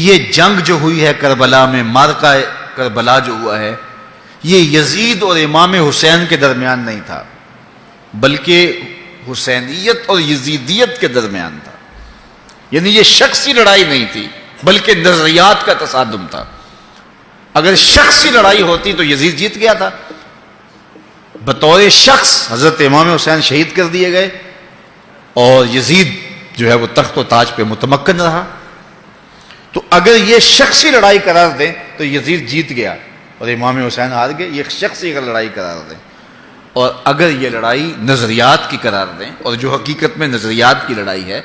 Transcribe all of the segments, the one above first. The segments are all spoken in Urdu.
یہ جنگ جو ہوئی ہے کربلا میں، مارکہ کربلا جو ہوا ہے، یہ یزید اور امام حسین کے درمیان نہیں تھا، بلکہ حسینیت اور یزیدیت کے درمیان تھا۔ یعنی یہ شخصی لڑائی نہیں تھی، بلکہ نظریات کا تصادم تھا۔ اگر شخصی لڑائی ہوتی تو یزید جیت گیا تھا، بطور شخص حضرت امام حسین شہید کر دیے گئے اور یزید جو ہے وہ تخت و تاج پہ متمکن رہا۔ تو اگر یہ شخصی لڑائی قرار دیں تو یزید جیت گیا اور امام حسین ہار گئے، یہ شخصی اگر لڑائی قرار دیں۔ اور اگر یہ لڑائی نظریات کی قرار دیں، اور جو حقیقت میں نظریات کی لڑائی ہے،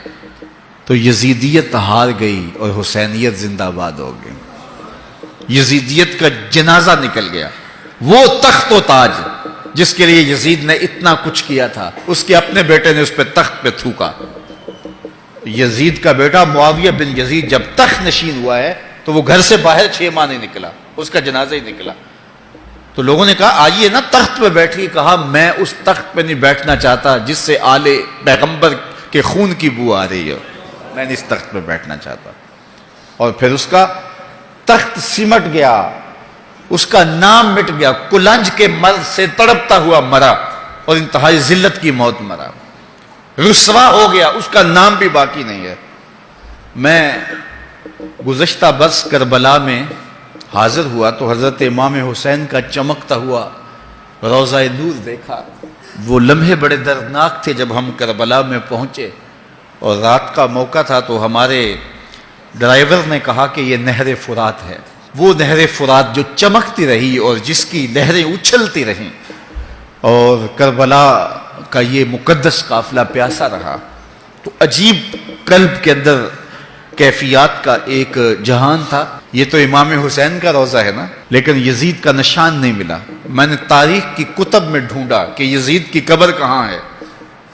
تو یزیدیت ہار گئی اور حسینیت زندہ باد ہو گئی۔ یزیدیت کا جنازہ نکل گیا۔ وہ تخت و تاج جس کے لیے یزید نے اتنا کچھ کیا تھا، اس کے اپنے بیٹے نے اس پہ تخت پہ تھوکا۔ یزید کا بیٹا معاویہ بن یزید جب تخت نشین ہوا ہے تو وہ گھر سے باہر 6 ماہ نہیں نکلا، اس کا جنازہ ہی نکلا۔ تو لوگوں نے کہا آئیے نا تخت پہ بیٹھیے، کہا میں اس تخت پہ نہیں بیٹھنا چاہتا جس سے آل پیغمبر کے خون کی بو آ رہی ہے، میں نہیں اس تخت پہ بیٹھنا چاہتا۔ اور پھر اس کا تخت سمٹ گیا، اس کا نام مٹ گیا، کلنج کے مرض سے تڑپتا ہوا مرا اور انتہائی ذلت کی موت مرا، رسوا ہو گیا، اس کا نام بھی باقی نہیں ہے۔ میں گزشتہ برس کربلا میں حاضر ہوا تو حضرت امام حسین کا چمکتا ہوا روضہ نور دیکھا۔ وہ لمحے بڑے دردناک تھے جب ہم کربلا میں پہنچے اور رات کا موقع تھا، تو ہمارے ڈرائیور نے کہا کہ یہ نہر فرات ہے، وہ نہر فرات جو چمکتی رہی اور جس کی لہریں اچھلتی رہیں، اور کربلا کا یہ مقدس قافلہ پیاسا رہا۔ تو عجیب قلب کے اندر کیفیات کا ایک جہان تھا۔ یہ تو امام حسین کا روضہ ہے نا، لیکن یزید کا نشان نہیں ملا۔ میں نے تاریخ کی کتب میں ڈھونڈا کہ یزید کی قبر کہاں ہے،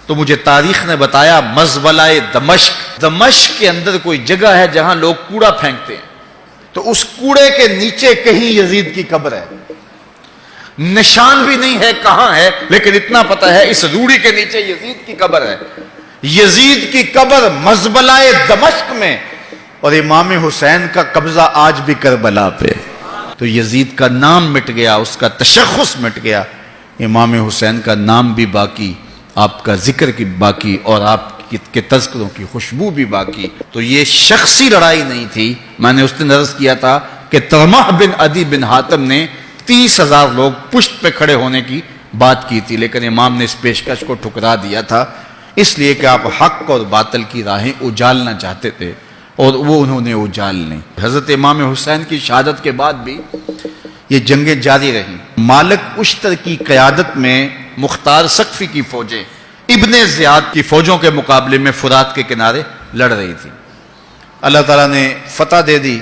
تو مجھے تاریخ نے بتایا مزبلہ دمشق، دمشق کے اندر کوئی جگہ ہے جہاں لوگ کوڑا پھینکتے ہیں، تو اس کوڑے کے نیچے کہیں یزید کی قبر ہے۔ نشان بھی نہیں ہے کہاں ہے، لیکن اتنا پتہ ہے اس روڑی کے نیچے یزید کی قبر ہے۔ یزید کی قبر مزبلہ دمشق میں، اور امام حسین کا قبضہ آج بھی کربلا پہ۔ تو یزید کا نام مٹ گیا، اس کا تشخص مٹ گیا، امام حسین کا نام بھی باقی، آپ کا ذکر کی باقی، اور آپ کے تذکروں کی خوشبو بھی باقی۔ تو یہ شخصی لڑائی نہیں تھی۔ میں نے اس دن عرض کیا تھا کہ طلحہ بن عدی بن حاتم نے 30,000 لوگ پشت پہ کھڑے ہونے کی بات کی تھی، لیکن امام نے اس پیشکش کو ٹھکرا دیا تھا، اس لیے کہ آپ حق اور باطل کی راہیں اجالنا چاہتے تھے، اور وہ انہوں نے اجال نہیں۔ حضرت امام حسین کی شہادت کے بعد بھی یہ جنگیں جاری رہیں۔ مالک اشتر کی قیادت میں مختار سقفی کی فوجیں ابن زیاد کی فوجوں کے مقابلے میں فرات کے کنارے لڑ رہی تھی۔ اللہ تعالیٰ نے فتح دے دی،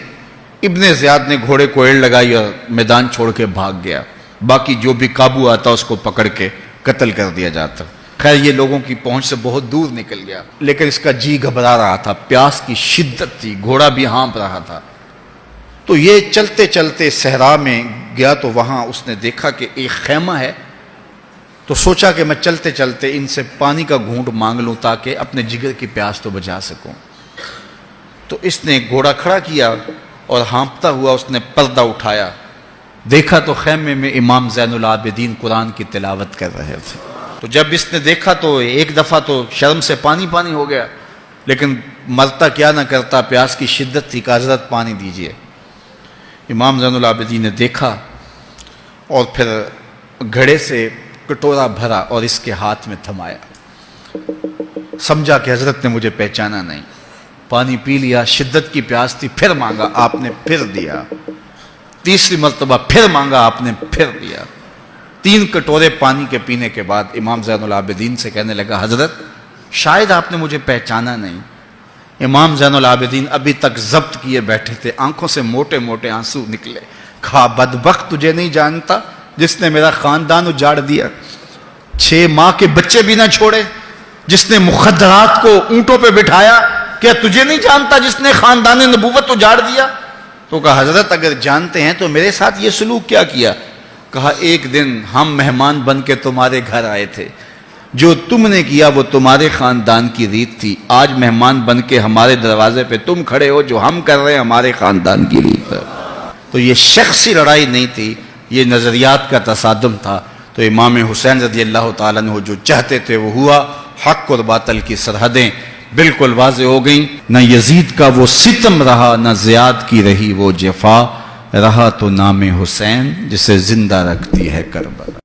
ابن زیاد نے گھوڑے کو ایڑ لگائی اور میدان چھوڑ کے بھاگ گیا، باقی جو بھی قابو آتا اس کو پکڑ کے قتل کر دیا جاتا۔ خیر یہ لوگوں کی پہنچ سے بہت دور نکل گیا، لیکن اس کا جی گھبرا رہا تھا، پیاس کی شدت تھی، گھوڑا بھی ہانپ رہا تھا۔ تو یہ چلتے چلتے صحرا میں گیا تو وہاں اس نے دیکھا کہ ایک خیمہ ہے، تو سوچا کہ میں چلتے چلتے ان سے پانی کا گھونٹ مانگ لوں تاکہ اپنے جگر کی پیاس تو بجھا سکوں۔ تو اس نے گھوڑا کھڑا کیا اور ہانپتا ہوا اس نے پردہ اٹھایا، دیکھا تو خیمے میں امام زین العابدین قرآن کی تلاوت کر رہے تھے۔ تو جب اس نے دیکھا تو ایک دفعہ تو شرم سے پانی پانی ہو گیا، لیکن مرتا کیا نہ کرتا، پیاس کی شدت تھی کہ حضرت پانی دیجئے۔ امام زین العابدین نے دیکھا اور پھر گھڑے سے کٹورا بھرا اور اس کے ہاتھ میں تھمایا، سمجھا کہ حضرت نے مجھے پہچانا نہیں، پانی پی لیا، شدت کی پیاس تھی، پھر مانگا، آپ نے پھر دیا، تیسری مرتبہ پھر مانگا، آپ نے پھر دیا۔ 3 کٹورے پانی کے پینے کے بعد امام زین العابدین سے کہنے لگا حضرت شاید آپ نے مجھے پہچانا نہیں۔ امام زین العابدین ابھی تک ضبط کیے بیٹھے تھے، آنکھوں سے موٹے موٹے آنسو نکلے۔ کہا بدبخت تجھے نہیں جانتا جس نے میرا خاندان اجاڑ دیا، 6 ماہ کے بچے بھی نہ چھوڑے، جس نے مخدرات کو اونٹوں پہ بٹھایا، کیا تجھے نہیں جانتا جس نے خاندان نبوت اجاڑ دیا؟ تو کہا حضرت اگر جانتے ہیں تو میرے ساتھ یہ سلوک کیا کیا؟ کہا ایک دن ہم مہمان بن کے تمہارے گھر آئے تھے، جو تم نے کیا وہ تمہارے خاندان کی ریت تھی، آج مہمان بن کے ہمارے دروازے پہ تم کھڑے ہو، جو ہم کر رہے ہیں ہمارے خاندان کی ریت ہے۔ تو یہ شخصی لڑائی نہیں تھی، یہ نظریات کا تصادم تھا۔ تو امام حسین رضی اللہ تعالیٰ عنہ جو چاہتے تھے وہ ہوا، حق اور باطل کی سرحدیں بالکل واضح ہو گئیں، نہ یزید کا وہ ستم رہا، نہ زیاد کی رہی وہ جفا، رہا تو نام حسین جسے زندہ رکھتی ہے کربلا۔